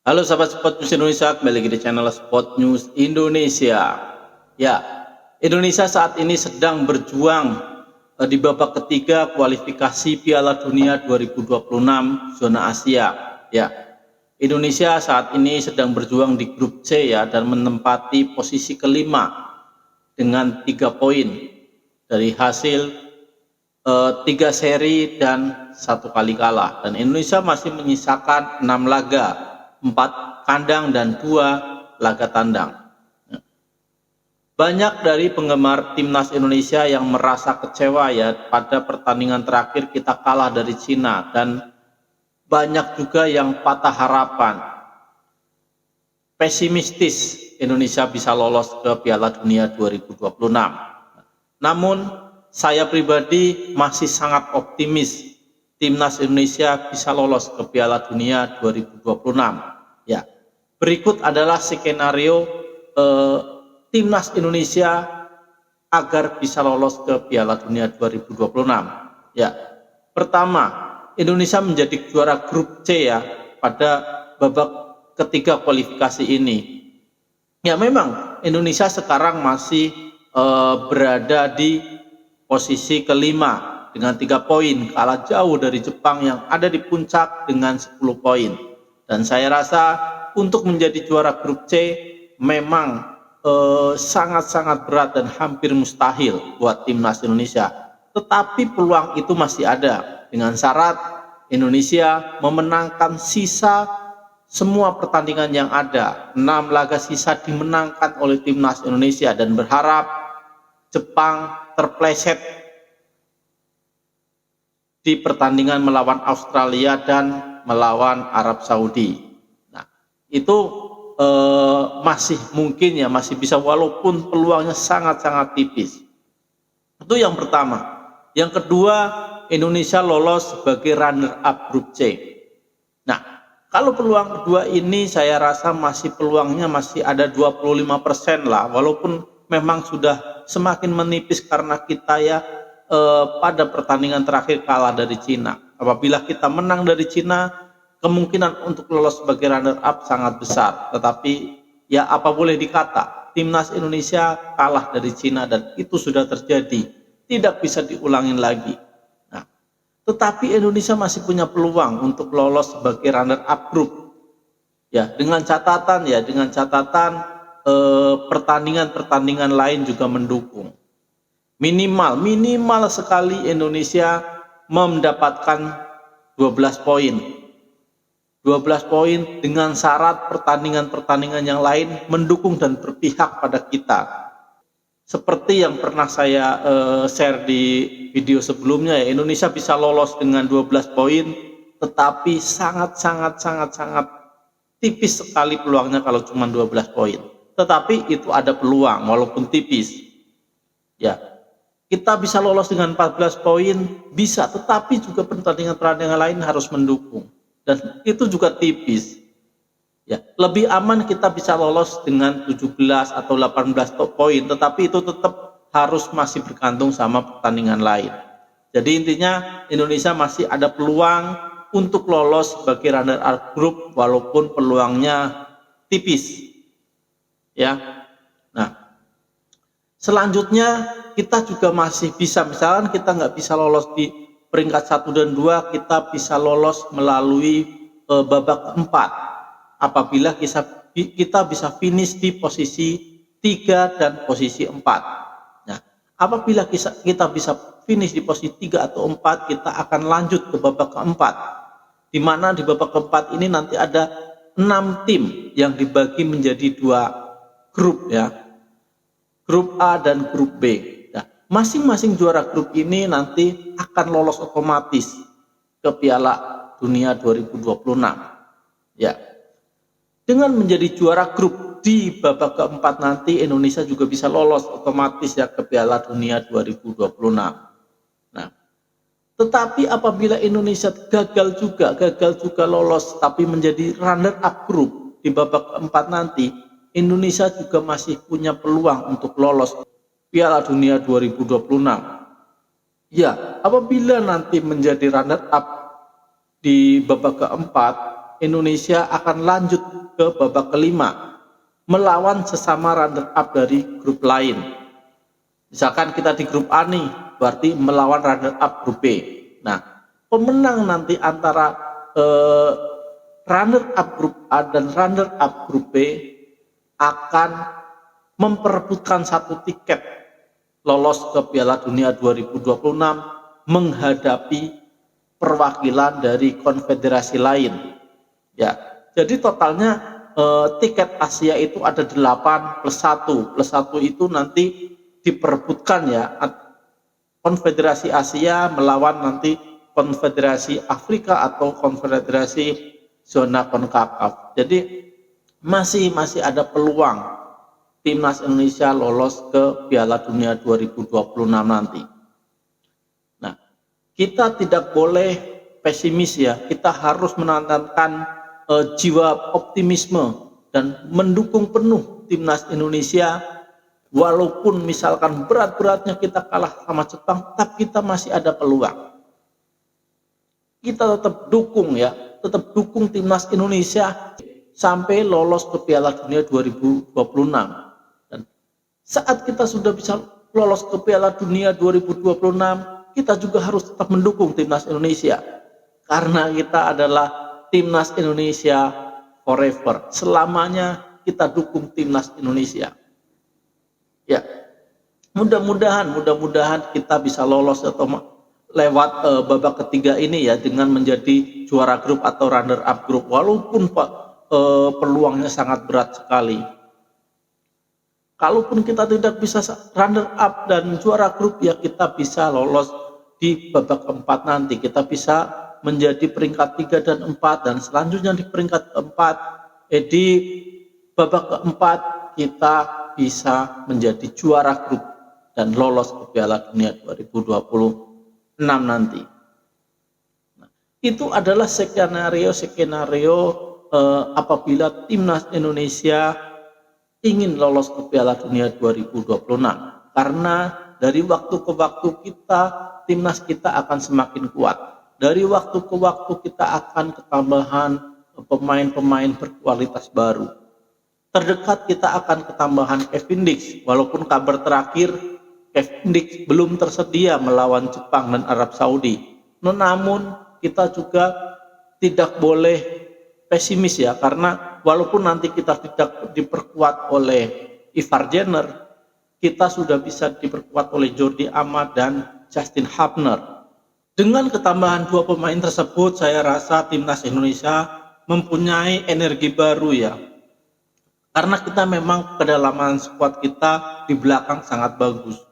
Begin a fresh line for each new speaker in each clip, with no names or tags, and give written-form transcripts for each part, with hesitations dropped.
Halo sahabat Sport News Indonesia, kembali lagi di channel Sport News Indonesia. Ya, Indonesia saat ini sedang berjuang di babak ketiga kualifikasi Piala Dunia 2026 zona Asia. Ya, Indonesia saat ini sedang berjuang di grup C ya dan menempati posisi kelima dengan 3 poin dari hasil 3 seri dan 1 kali kalah. Dan Indonesia masih menyisakan 6 laga, 4 kandang dan 2 laga tandang. Banyak dari penggemar timnas Indonesia yang merasa kecewa ya pada pertandingan terakhir kita kalah dari Cina, dan banyak juga yang patah harapan, pesimistis Indonesia bisa lolos ke Piala Dunia 2026. Namun saya pribadi masih sangat optimis timnas Indonesia bisa lolos ke Piala Dunia 2026. Ya, berikut adalah skenario timnas Indonesia agar bisa lolos ke Piala Dunia 2026. Ya, pertama, Indonesia menjadi juara grup C ya pada babak ketiga kualifikasi ini. Ya, memang Indonesia sekarang masih berada di posisi kelima dengan 3 poin, kalah jauh dari Jepang yang ada di puncak dengan 10 poin. Dan saya rasa untuk menjadi juara grup C memang sangat-sangat berat dan hampir mustahil buat timnas Indonesia. Tetapi peluang itu masih ada dengan syarat Indonesia memenangkan sisa semua pertandingan yang ada. 6 laga sisa dimenangkan oleh timnas Indonesia, dan berharap Jepang terpleset di pertandingan melawan Australia dan melawan Arab Saudi. Nah, itu masih mungkin ya, masih bisa walaupun peluangnya sangat-sangat tipis. Itu yang pertama. Yang kedua, Indonesia lolos sebagai runner up grup C. Nah, kalau peluang kedua ini saya rasa masih peluangnya masih ada 25% lah, walaupun memang sudah semakin menipis karena kita ya pada pertandingan terakhir kalah dari Cina. Apabila kita menang dari Cina, kemungkinan untuk lolos sebagai runner up sangat besar. Tetapi ya apa boleh dikata, timnas Indonesia kalah dari Cina dan itu sudah terjadi, tidak bisa diulangin lagi. Nah, tetapi Indonesia masih punya peluang untuk lolos sebagai runner up grup. Ya, dengan catatan pertandingan-pertandingan lain juga mendukung. Minimal sekali Indonesia mendapatkan 12 poin. 12 poin dengan syarat pertandingan-pertandingan yang lain mendukung dan berpihak pada kita. Seperti yang pernah saya share di video sebelumnya ya, Indonesia bisa lolos dengan 12 poin, tetapi sangat tipis sekali peluangnya kalau cuma 12 poin. Tetapi itu ada peluang walaupun tipis. Ya, kita bisa lolos dengan 14 poin, bisa, tetapi juga pertandingan-pertandingan lain harus mendukung. Dan itu juga tipis. Ya, lebih aman kita bisa lolos dengan 17 atau 18 poin, tetapi itu tetap harus masih bergantung sama pertandingan lain. Jadi intinya Indonesia masih ada peluang untuk lolos sebagai runner up group walaupun peluangnya tipis. Ya. Nah, selanjutnya kita juga masih bisa, misalkan kita nggak bisa lolos di peringkat 1 dan 2, kita bisa lolos melalui babak keempat apabila kita bisa finish di posisi 3 dan posisi 4. Nah, apabila kita bisa finish di posisi 3 atau 4, kita akan lanjut ke babak keempat, di mana di babak keempat ini nanti ada 6 tim yang dibagi menjadi 2 grup ya, grup A dan grup B. Nah, masing-masing juara grup ini nanti akan lolos otomatis ke Piala Dunia 2026. Ya. Dengan menjadi juara grup di babak keempat nanti Indonesia juga bisa lolos otomatis ya ke Piala Dunia 2026. Nah, tetapi apabila Indonesia gagal juga lolos tapi menjadi runner up grup di babak keempat nanti, Indonesia juga masih punya peluang untuk lolos Piala Dunia 2026. Ya, apabila nanti menjadi runner up di babak keempat, Indonesia akan lanjut ke babak kelima melawan sesama runner-up dari grup lain. Misalkan kita di grup A nih, berarti melawan runner-up grup B. Nah, pemenang nanti antara runner-up grup A dan runner-up grup B akan memperebutkan satu tiket lolos ke Piala Dunia 2026 menghadapi perwakilan dari konfederasi lain. Ya, jadi totalnya tiket Asia itu ada 8 plus 1. Plus 1 itu nanti diperebutkan ya. Konfederasi Asia melawan nanti Konfederasi Afrika atau Konfederasi zona CONCACAF. Jadi masih ada peluang timnas Indonesia lolos ke Piala Dunia 2026 nanti. Nah, kita tidak boleh pesimis ya. Kita harus menanamkan jiwa optimisme dan mendukung penuh timnas Indonesia. Walaupun misalkan berat-beratnya kita kalah sama Jepang, tapi kita masih ada peluang. Kita tetap dukung ya, tetap dukung timnas Indonesia sampai lolos ke Piala Dunia 2026. Dan saat kita sudah bisa lolos ke Piala Dunia 2026, kita juga harus tetap mendukung timnas Indonesia. Karena kita adalah timnas Indonesia forever. Selamanya kita dukung timnas Indonesia. Ya, mudah-mudahan kita bisa lolos atau lewat babak ketiga ini ya dengan menjadi juara grup atau runner up grup, walaupun peluangnya sangat berat sekali. Kalaupun kita tidak bisa runner up dan juara grup, ya kita bisa lolos di babak keempat nanti. Kita bisa menjadi peringkat 3 dan 4 dan selanjutnya di peringkat keempat, di babak keempat kita bisa menjadi juara grup dan lolos ke Piala Dunia 2026 nanti. Nah, itu adalah skenario apabila timnas Indonesia ingin lolos ke Piala Dunia 2026. Karena dari waktu ke waktu timnas kita akan semakin kuat. Dari waktu ke waktu kita akan ketambahan pemain-pemain berkualitas baru. Terdekat kita akan ketambahan Kevin Dix, walaupun kabar terakhir Kevin Dix belum tersedia melawan Jepang dan Arab Saudi. Namun kita juga tidak boleh pesimis ya, karena walaupun nanti kita tidak diperkuat oleh Ivar Jenner, kita sudah bisa diperkuat oleh Jordi Amat dan Justin Hubner. Dengan ketambahan 2 pemain tersebut, saya rasa timnas Indonesia mempunyai energi baru ya. Karena kita memang kedalaman skuad kita di belakang sangat bagus.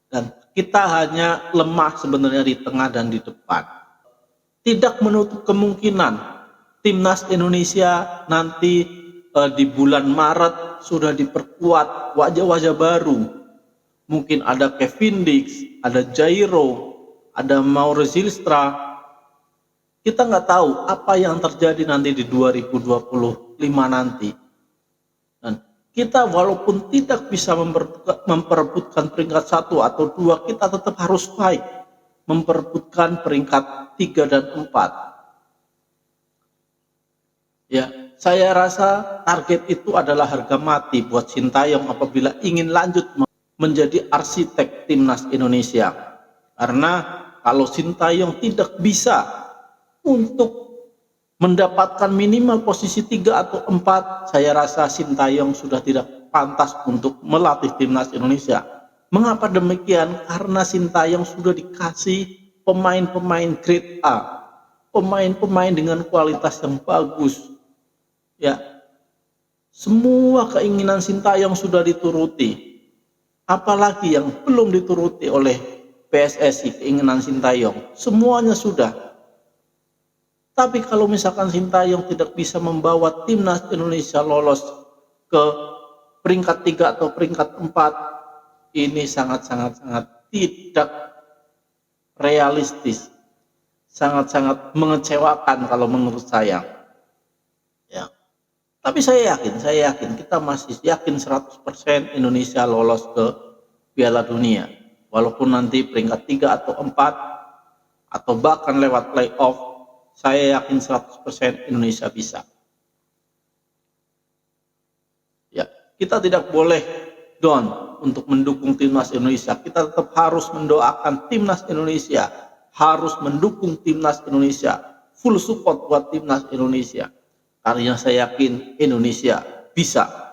Dan kita hanya lemah sebenarnya di tengah dan di depan. Tidak menutup kemungkinan timnas Indonesia nanti di bulan Maret sudah diperkuat wajah-wajah baru. Mungkin ada Kevin Dix, ada Jairo, ada Mauro Zylstra. Kita nggak tahu apa yang terjadi nanti di 2025 nanti. Dan kita walaupun tidak bisa memperebutkan peringkat 1 atau 2, kita tetap harus fight memperebutkan peringkat 3 dan 4. Ya, saya rasa target itu adalah harga mati buat Sintayong apabila ingin lanjut menjadi arsitek timnas Indonesia. Karena kalau Sintayong tidak bisa untuk mendapatkan minimal posisi 3 atau 4, saya rasa Sintayong sudah tidak pantas untuk melatih timnas Indonesia. Mengapa demikian? Karena Sintayong sudah dikasih pemain-pemain grade A, pemain-pemain dengan kualitas yang bagus. Ya, semua keinginan Sintayong sudah dituruti. Apalagi yang belum dituruti oleh PSSI, keinginan Sintayong, semuanya sudah. Tapi kalau misalkan Sintayong tidak bisa membawa timnas Indonesia lolos ke peringkat 3 atau peringkat 4, ini sangat-sangat tidak realistis. Sangat-sangat mengecewakan kalau menurut saya. Ya. Tapi saya yakin, kita masih yakin 100% Indonesia lolos ke Piala Dunia. Walaupun nanti peringkat 3 atau 4 atau bahkan lewat playoff, saya yakin 100% Indonesia bisa. Ya, kita tidak boleh down untuk mendukung timnas Indonesia. Kita tetap harus mendoakan timnas Indonesia, harus mendukung timnas Indonesia, full support buat timnas Indonesia. Karena saya yakin Indonesia bisa